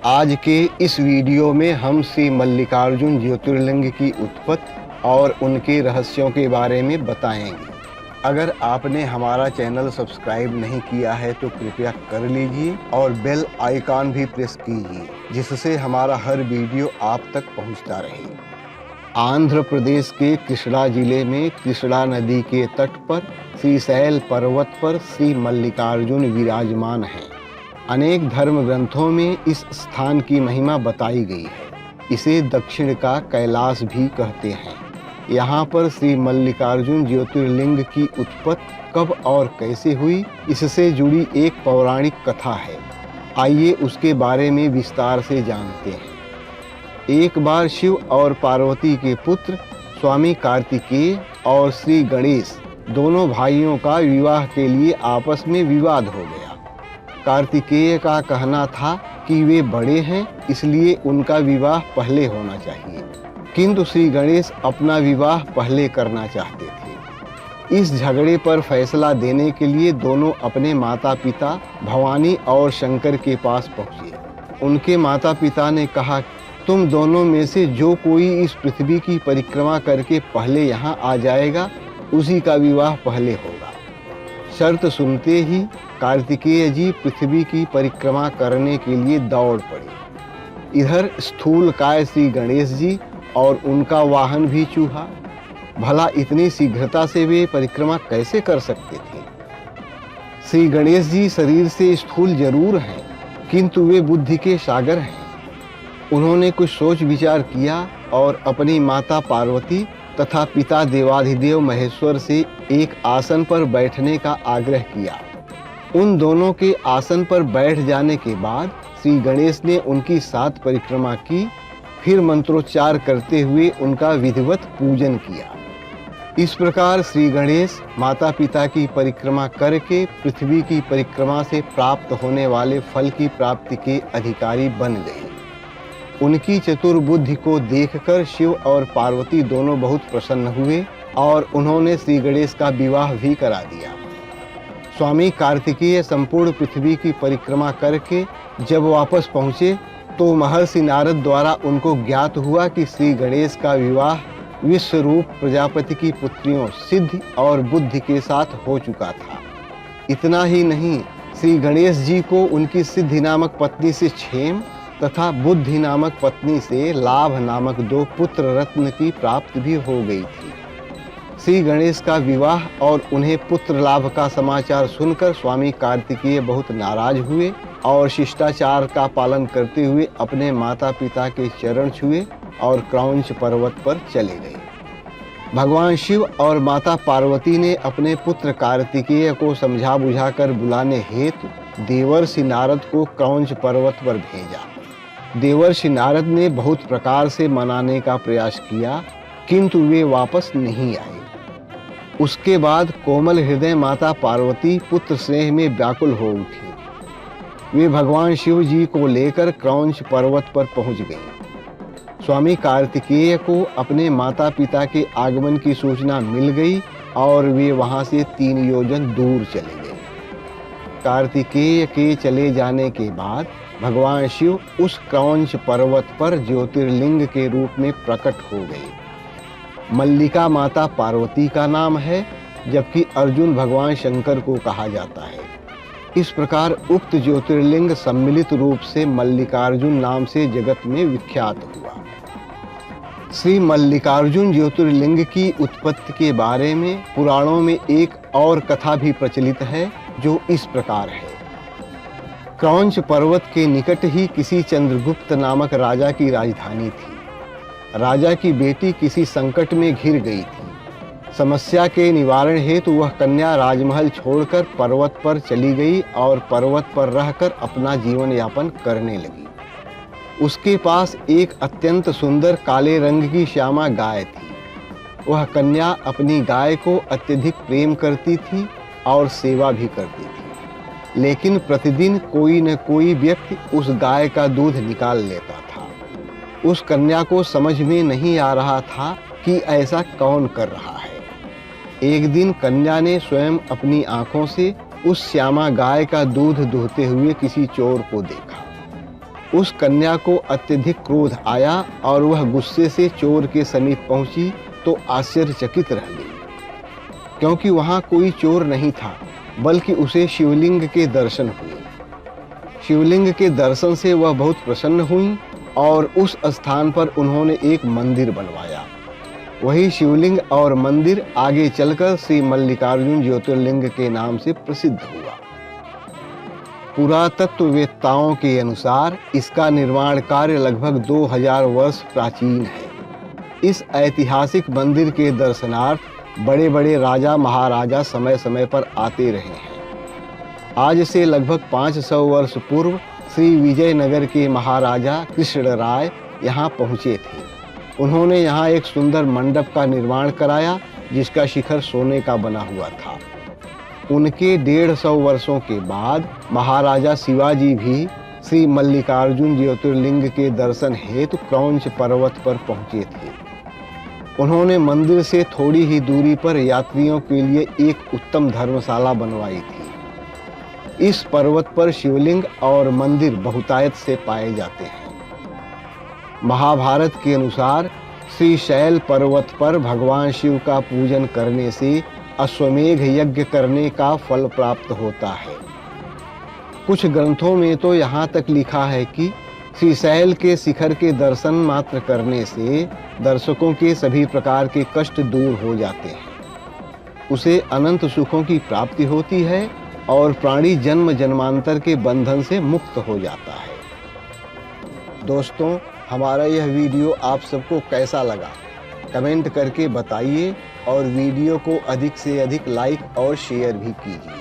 आज के इस वीडियो में हम श्री मल्लिकार्जुन ज्योतिर्लिंग की उत्पत्ति और उनके रहस्यों के बारे में बताएंगे। अगर आपने हमारा चैनल सब्सक्राइब नहीं किया है तो कृपया कर लीजिए और बेल आइकॉन भी प्रेस कीजिए, जिससे हमारा हर वीडियो आप तक पहुंचता रहे। आंध्र प्रदेश के कृष्णा जिले में कृष्णा नदी के तट पर श्रीशैल पर्वत पर श्री मल्लिकार्जुन विराजमान हैं। अनेक धर्म ग्रंथों में इस स्थान की महिमा बताई गई है। इसे दक्षिण का कैलाश भी कहते हैं। यहाँ पर श्री मल्लिकार्जुन ज्योतिर्लिंग की उत्पत्ति कब और कैसे हुई, इससे जुड़ी एक पौराणिक कथा है। आइए उसके बारे में विस्तार से जानते हैं। एक बार शिव और पार्वती के पुत्र स्वामी कार्तिकेय और श्री गणेश दोनों भाइयों का विवाह के लिए आपस में विवाद हो गया। कार्तिकेय का कहना था कि वे बड़े हैं, इसलिए उनका विवाह पहले होना चाहिए, किंतु श्री गणेश अपना विवाह पहले करना चाहते थे। इस झगड़े पर फैसला देने के लिए दोनों अपने माता पिता भवानी और शंकर के पास पहुँचे। उनके माता पिता ने कहा, तुम दोनों में से जो कोई इस पृथ्वी की परिक्रमा करके पहले यहाँ आ जाएगा, उसी का विवाह पहले होगा। शर्त सुनते ही कार्तिकेय जी पृथ्वी की परिक्रमा करने के लिए दौड़ पड़े। इधर स्थूलकाय श्री गणेश जी और उनका वाहन भी चूहा। भला इतनी शीघ्रता से वे परिक्रमा कैसे कर सकते थे? श्री गणेश जी शरीर से स्थूल जरूर हैं, किंतु वे बुद्धि के सागर हैं। उन्होंने कुछ सोच विचार किया और अपनी माता पार्वती तथा पिता देवाधिदेव महेश्वर से एक आसन पर बैठने का आग्रह किया। उन दोनों के आसन पर बैठ जाने के बाद श्री गणेश ने उनकी 7 परिक्रमा की, फिर मंत्रोच्चार करते हुए उनका विधिवत पूजन किया। इस प्रकार श्री गणेश माता पिता की परिक्रमा करके पृथ्वी की परिक्रमा से प्राप्त होने वाले फल की प्राप्ति के अधिकारी बन गए। उनकी चतुर बुद्धि को देखकर शिव और पार्वती दोनों बहुत प्रसन्न हुए और उन्होंने श्री गणेश का विवाह भी करा दिया। स्वामी कार्तिकेय संपूर्ण पृथ्वी की परिक्रमा करके जब वापस पहुँचे तो महर्षि नारद द्वारा उनको ज्ञात हुआ कि श्री गणेश का विवाह विश्वरूप प्रजापति की पुत्रियों सिद्धि और बुद्धि के साथ हो चुका था। इतना ही नहीं, श्री गणेश जी को उनकी सिद्धि नामक पत्नी से क्षेम तथा बुद्धि नामक पत्नी से लाभ नामक 2 पुत्र रत्न की प्राप्ति भी हो गई थी। श्री गणेश का विवाह और उन्हें पुत्र लाभ का समाचार सुनकर स्वामी कार्तिकेय बहुत नाराज हुए और शिष्टाचार का पालन करते हुए अपने माता पिता के चरण छुए और क्रौंच पर्वत पर चले गए। भगवान शिव और माता पार्वती ने अपने पुत्र कार्तिकेय को समझा बुझाकर बुलाने हेतु देवर्षि नारद को क्रौंच पर्वत पर भेजा। देवर्षि नारद ने बहुत प्रकार से मनाने का प्रयास किया, किंतु वे वापस नहीं आए। उसके बाद कोमल हृदय माता पार्वती पुत्र स्नेह में व्याकुल हो उठी। वे भगवान शिव जी को लेकर क्रौंच पर्वत पर पहुंच गई। स्वामी कार्तिकेय को अपने माता पिता के आगमन की सूचना मिल गई और वे वहां से 3 योजन दूर चले गए। कार्तिकेय के चले जाने के बाद भगवान शिव उस क्रौंच पर्वत पर ज्योतिर्लिंग के रूप में प्रकट हो गए। मल्लिका माता पार्वती का नाम है, जबकि अर्जुन भगवान शंकर को कहा जाता है। इस प्रकार उक्त ज्योतिर्लिंग सम्मिलित रूप से मल्लिकार्जुन नाम से जगत में विख्यात हुआ। श्री मल्लिकार्जुन ज्योतिर्लिंग की उत्पत्ति के बारे में पुराणों में एक और कथा भी प्रचलित है, जो इस प्रकार है। क्रौंच पर्वत के निकट ही किसी चंद्रगुप्त नामक राजा की राजधानी थी। राजा की बेटी किसी संकट में घिर गई थी। समस्या के निवारण हेतु वह कन्या राजमहल छोड़कर पर्वत पर चली गई और पर्वत पर रहकर अपना जीवन यापन करने लगी। उसके पास एक अत्यंत सुंदर काले रंग की श्यामा गाय थी। वह कन्या अपनी गाय को अत्यधिक प्रेम करती थी और सेवा भी करती थी, लेकिन प्रतिदिन कोई न कोई व्यक्ति उस गाय का दूध निकाल लेता था। उस कन्या को समझ में नहीं आ रहा था कि ऐसा कौन कर रहा है। एक दिन कन्या ने स्वयं अपनी आंखों से उस श्यामा गाय का दूध दुहते हुए किसी चोर को देखा। उस कन्या को अत्यधिक क्रोध आया और वह गुस्से से चोर के समीप पहुंची तो आश्चर्यचकित रह गई, क्योंकि वहां कोई चोर नहीं था, बल्कि उसे शिवलिंग के दर्शन हुए। शिवलिंग के दर्शन से वह बहुत प्रसन्न हुई और उस स्थान पर उन्होंने एक मंदिर बनवाया। वही शिवलिंग और मंदिर आगे चलकर श्री मल्लिकार्जुन ज्योतिर्लिंग के नाम से प्रसिद्ध हुआ। पुरातत्ववेत्ताओं के अनुसार इसका निर्माण कार्य लगभग 2000 वर्ष प्राचीन है। इस ऐतिहासिक मंदिर के दर्शनार्थ बड़े बड़े राजा महाराजा समय समय पर आते रहे हैं। आज से लगभग 500 वर्ष पूर्व श्री विजयनगर के महाराजा कृष्णराय यहाँ पहुँचे थे। उन्होंने यहाँ एक सुंदर मंडप का निर्माण कराया, जिसका शिखर सोने का बना हुआ था। उनके 150 वर्षों के बाद महाराजा शिवाजी भी श्री मल्लिकार्जुन ज्योतिर्लिंग के दर्शन हेतु क्रौंच पर्वत पर पहुँचे थे। उन्होंने मंदिर से थोड़ी ही दूरी पर यात्रियों के लिए एक उत्तम धर्मशाला बनवाई थी। इस पर्वत पर शिवलिंग और मंदिर बहुतायत से पाए जाते हैं। महाभारत के अनुसार श्री शैल पर्वत पर भगवान शिव का पूजन करने से अश्वमेघ यज्ञ करने का फल प्राप्त होता है। कुछ ग्रंथों में तो यहाँ तक लिखा है कि श्री शैल के शिखर के दर्शन मात्र करने से दर्शकों के सभी प्रकार के कष्ट दूर हो जाते हैं। उसे अनंत सुखों की प्राप्ति होती है और प्राणी जन्म जन्मांतर के बंधन से मुक्त हो जाता है। दोस्तों, हमारा यह वीडियो आप सबको कैसा लगा कमेंट करके बताइए और वीडियो को अधिक से अधिक लाइक और शेयर भी कीजिए।